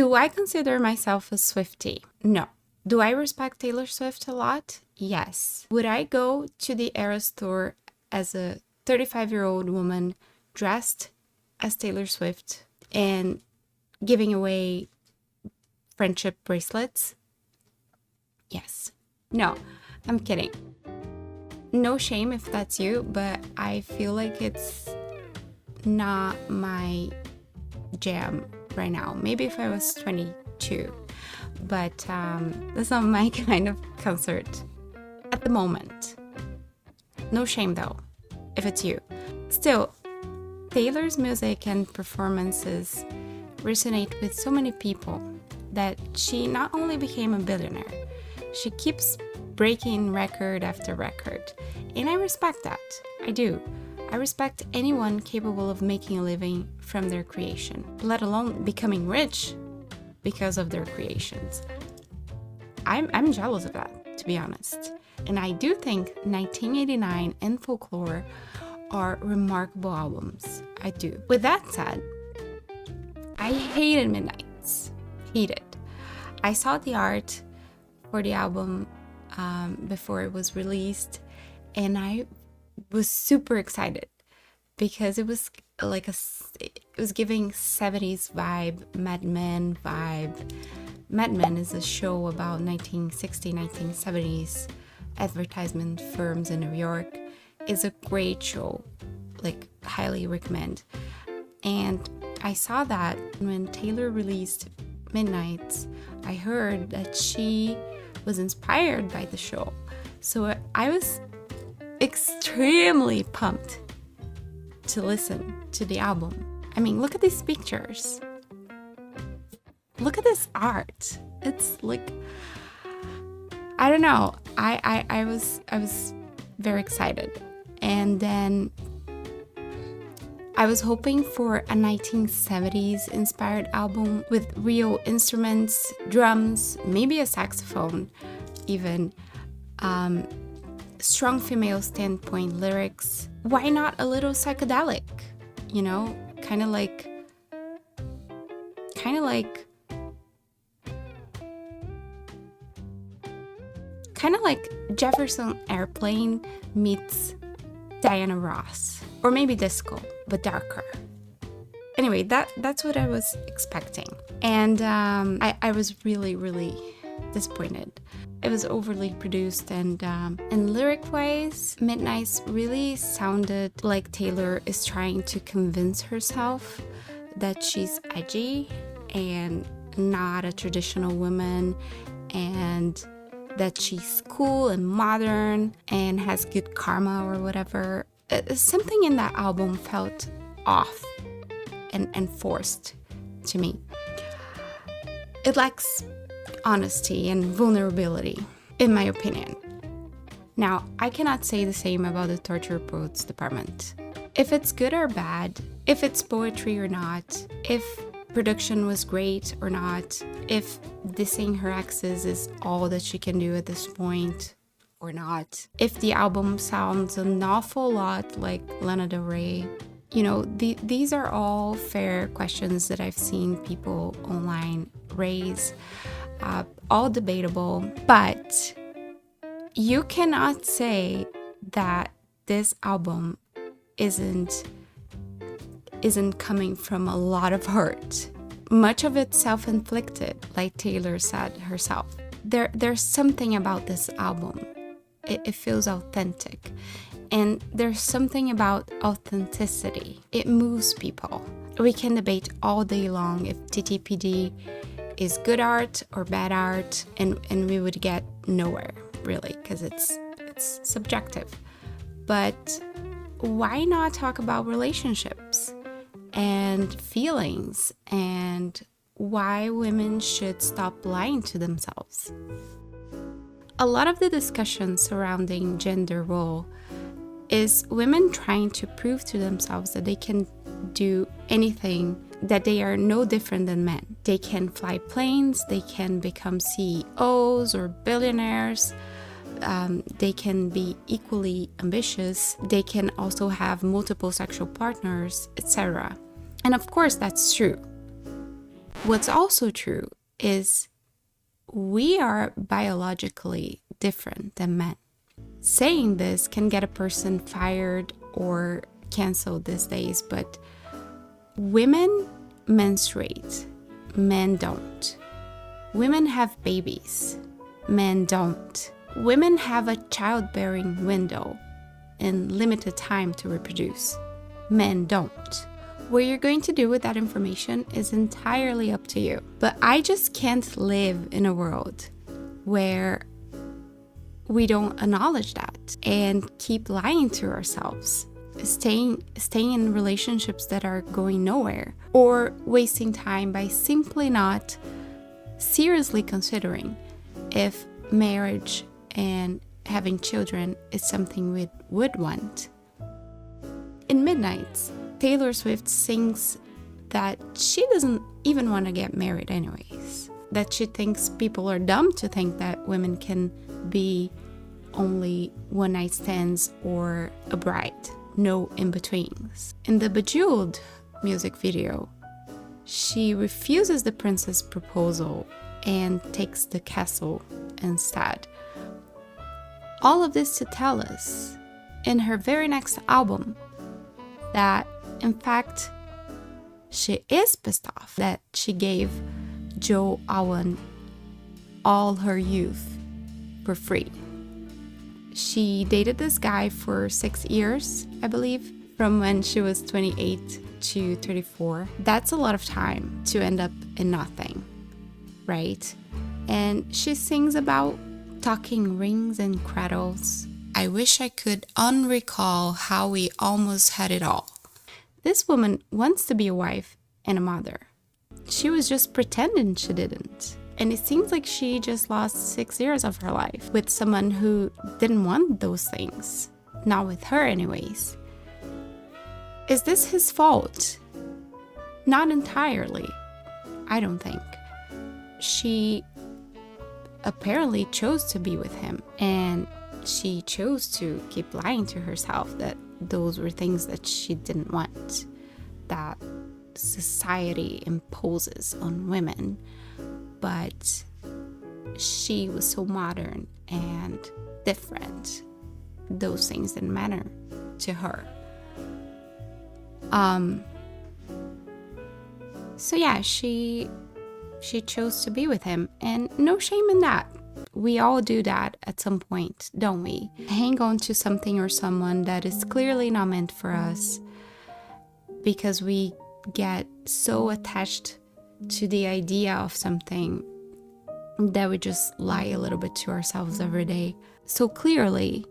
Do I consider myself a Swiftie? No. Do I respect Taylor Swift a lot? Yes. Would I go to the Eras Tour as a 35-year-old woman dressed as Taylor Swift and giving away friendship bracelets? Yes. No, I'm kidding. No shame if that's you, but I feel like it's not my jam right now. Maybe if I was 22, but that's not my kind of concert at the moment. No shame though, if it's you. Still, Taylor's music and performances resonate with so many people that she not only became a billionaire, she keeps breaking record after record. And I respect that. I do. I respect anyone capable of making a living from their creation, let alone becoming rich because of their creations. I'm jealous of that, to be honest. And I do think 1989 and Folklore are remarkable albums. I do. With that said, I hated Midnights. Hated. I saw the art for the album before it was released, and I was super excited because it was like it was giving 70s vibe, Mad Men vibe. Mad Men is a show about 1960s, 1970s advertisement firms in New York. It's a great show, like highly recommend. And I saw that when Taylor released Midnights, I heard that she was inspired by the show. So I was extremely pumped to listen to the album. I mean, look at these pictures. Look at this art. It's like, I don't know. I was very excited. And then I was hoping for a 1970s inspired album with real instruments, drums, maybe a saxophone even, strong female standpoint lyrics. Why not a little psychedelic? You know, kind of like Jefferson Airplane meets Diana Ross, or maybe disco, but darker. Anyway, that's what I was expecting, and I was really disappointed. It was overly produced, and lyric-wise, Midnights really sounded like Taylor is trying to convince herself that she's edgy and not a traditional woman, and that she's cool and modern and has good karma or whatever. Something in that album felt off and forced to me. It lacks honesty and vulnerability, in my opinion. Now, I cannot say the same about the Torture Poets department. If it's good or bad, if it's poetry or not, if production was great or not, if dissing her exes is all that she can do at this point or not, if the album sounds an awful lot like Lana Del Rey. You know, these are all fair questions that I've seen people online raise, all debatable, but you cannot say that this album isn't coming from a lot of hurt. Much of it self-inflicted, like Taylor said herself. There's something about this album. It feels authentic. And there's something about authenticity. It moves people. We can debate all day long if TTPD is good art or bad art, and we would get nowhere, really, because it's subjective. But why not talk about relationships and feelings and why women should stop lying to themselves? A lot of the discussion surrounding gender role is women trying to prove to themselves that they can do anything, that they are no different than men. They can fly planes, they can become CEOs or billionaires, they can be equally ambitious, they can also have multiple sexual partners, etc. And of course that's true. What's also true is we are biologically different than men. Saying this can get a person fired or canceled these days, but women menstruate, men don't. Women have babies, men don't. Women have a childbearing window and limited time to reproduce, men don't. What you're going to do with that information is entirely up to you. But I just can't live in a world where we don't acknowledge that and keep lying to ourselves, staying in relationships that are going nowhere, or wasting time by simply not seriously considering if marriage and having children is something we would want. In Midnights, Taylor Swift sings that she doesn't even want to get married anyways. That she thinks people are dumb to think that women can be only one-night stands or a bride. No in-betweens. In the Bejeweled music video, she refuses the prince's proposal and takes the castle instead. All of this to tell us, in her very next album, that in fact, she is pissed off that she gave Joe Alwyn all her youth for free. She dated this guy for 6 years, I believe, from when she was 28 to 34. That's a lot of time to end up in nothing, right? And she sings about talking rings and cradles. I wish I could unrecall how we almost had it all. This woman wants to be a wife and a mother. She was just pretending she didn't. And it seems like she just lost 6 years of her life with someone who didn't want those things. Not with her anyways. Is this his fault? Not entirely. I don't think. She apparently chose to be with him, and she chose to keep lying to herself that those were things that she didn't want, that society imposes on women. But she was so modern and different. Those things didn't matter to her. So yeah, she chose to be with him, and no shame in that. We all do that at some point, don't we? Hang on to something or someone that is clearly not meant for us because we get so attached to the idea of something that we just lie a little bit to ourselves every day. So clearly,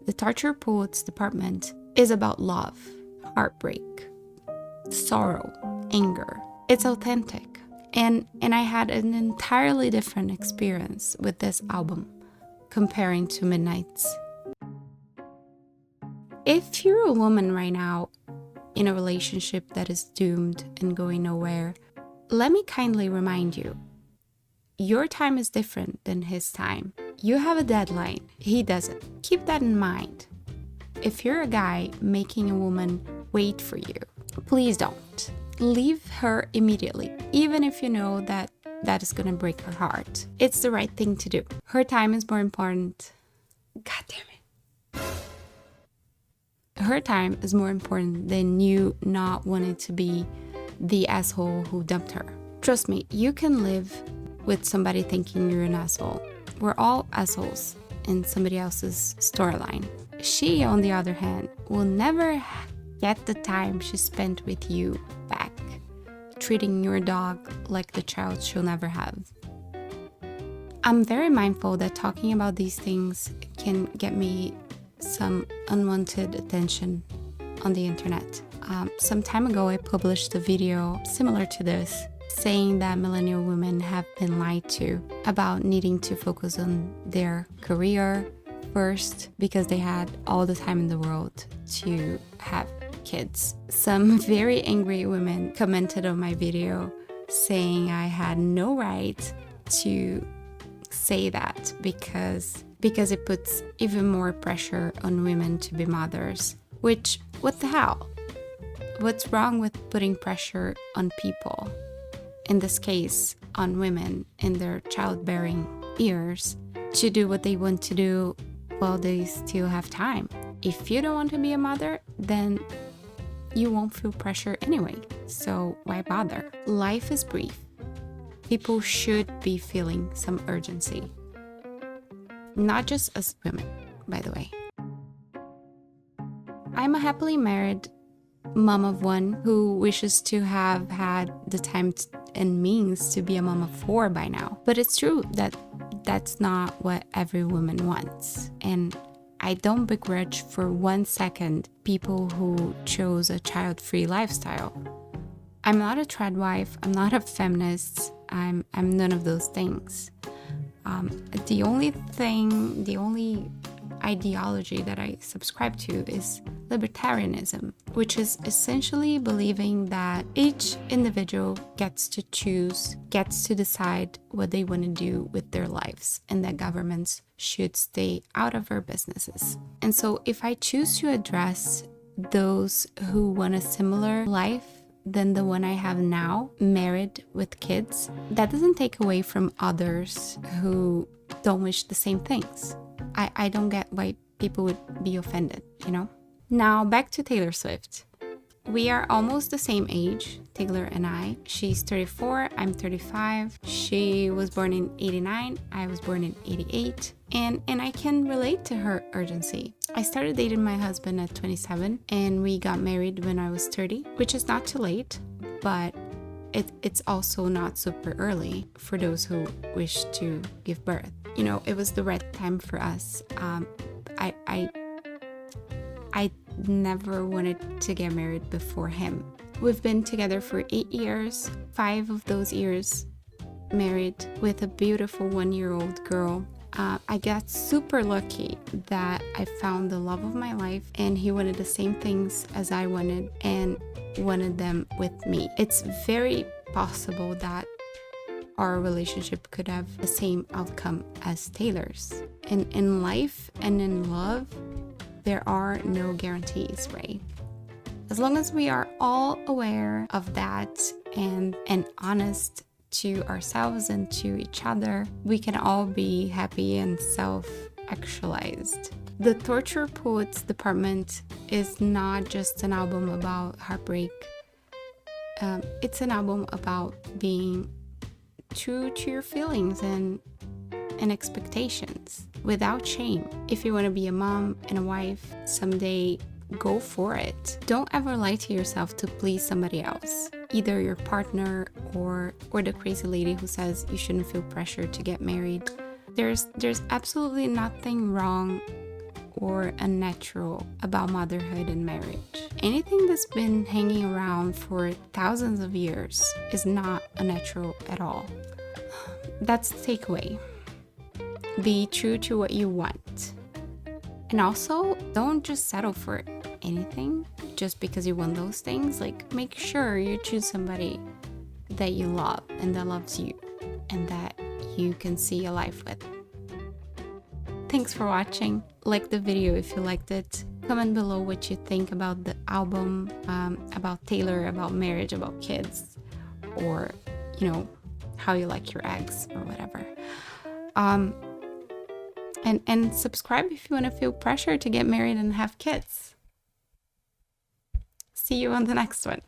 the Torture Poets department is about love, heartbreak, sorrow, anger. It's authentic. And I had an entirely different experience with this album comparing to Midnights. If you're a woman right now in a relationship that is doomed and going nowhere, let me kindly remind you, your time is different than his time. You have a deadline, he doesn't. Keep that in mind. If you're a guy making a woman wait for you, please don't. Leave her immediately, even if you know that that is gonna break her heart. It's the right thing to do. Her time is more important. God damn it. Her time is more important than you not wanting to be the asshole who dumped her. Trust me, you can live with somebody thinking you're an asshole. We're all assholes in somebody else's storyline. She, on the other hand, will never get the time she spent with you back, treating your dog like the child she'll never have. I'm very mindful that talking about these things can get me some unwanted attention on the internet. Some time ago, I published a video similar to this, saying that millennial women have been lied to about needing to focus on their career first because they had all the time in the world to have kids. Some very angry women commented on my video saying I had no right to say that because it puts even more pressure on women to be mothers. Which, what the hell? What's wrong with putting pressure on people? in this case on women in their childbearing years, to do what they want to do while they still have time. If you don't want to be a mother, then you won't feel pressure anyway, so why bother? Life is brief. People should be feeling some urgency. Not just as women, by the way. I'm a happily married mom of one who wishes to have had the time and means to be a mom of 4 by now. But it's true that that's not what every woman wants. And I don't begrudge for 1 second people who chose a child-free lifestyle. I'm not a trad wife, I'm not a feminist, I'm none of those things. The only ideology that I subscribe to is libertarianism, which is essentially believing that each individual gets to choose, gets to decide what they want to do with their lives, and that governments should stay out of our businesses. And so if I choose to address those who want a similar life than the one I have now, married with kids, that doesn't take away from others who don't wish the same things. I don't get why people would be offended, you know? Now back to Taylor Swift. We are almost the same age, Taylor and I. She's 34, I'm 35. She was born in 89, I was born in 88. And I can relate to her urgency. I started dating my husband at 27 and we got married when I was 30, which is not too late, but it's also not super early for those who wish to give birth. You know, it was the right time for us. I never wanted to get married before him. We've been together for 8 years, 5 of those years married with a beautiful 1-year-old girl. I got super lucky that I found the love of my life and he wanted the same things as I wanted and wanted them with me. It's very possible that our relationship could have the same outcome as Taylor's. And in life and in love, there are no guarantees, right? As long as we are all aware of that and honest to ourselves and to each other, we can all be happy and self-actualized. The Torture Poets Department is not just an album about heartbreak. It's an album about being true to your feelings and expectations without shame. If you want to be a mom and a wife someday, go for it. Don't ever lie to yourself to please somebody else, either your partner or the crazy lady who says you shouldn't feel pressure to get married. There's absolutely nothing wrong or unnatural about motherhood and marriage. Anything that's been hanging around for thousands of years is not unnatural at all. That's the takeaway. Be true to what you want. And also, don't just settle for anything just because you want those things. Like, make sure you choose somebody that you love and that loves you and that you can see a life with. Thanks for watching. Like the video if you liked it. Comment below what you think about the album, about Taylor, about marriage, about kids, or, you know, how you like your eggs or whatever. And subscribe if you want to feel pressure to get married and have kids. See you on the next one.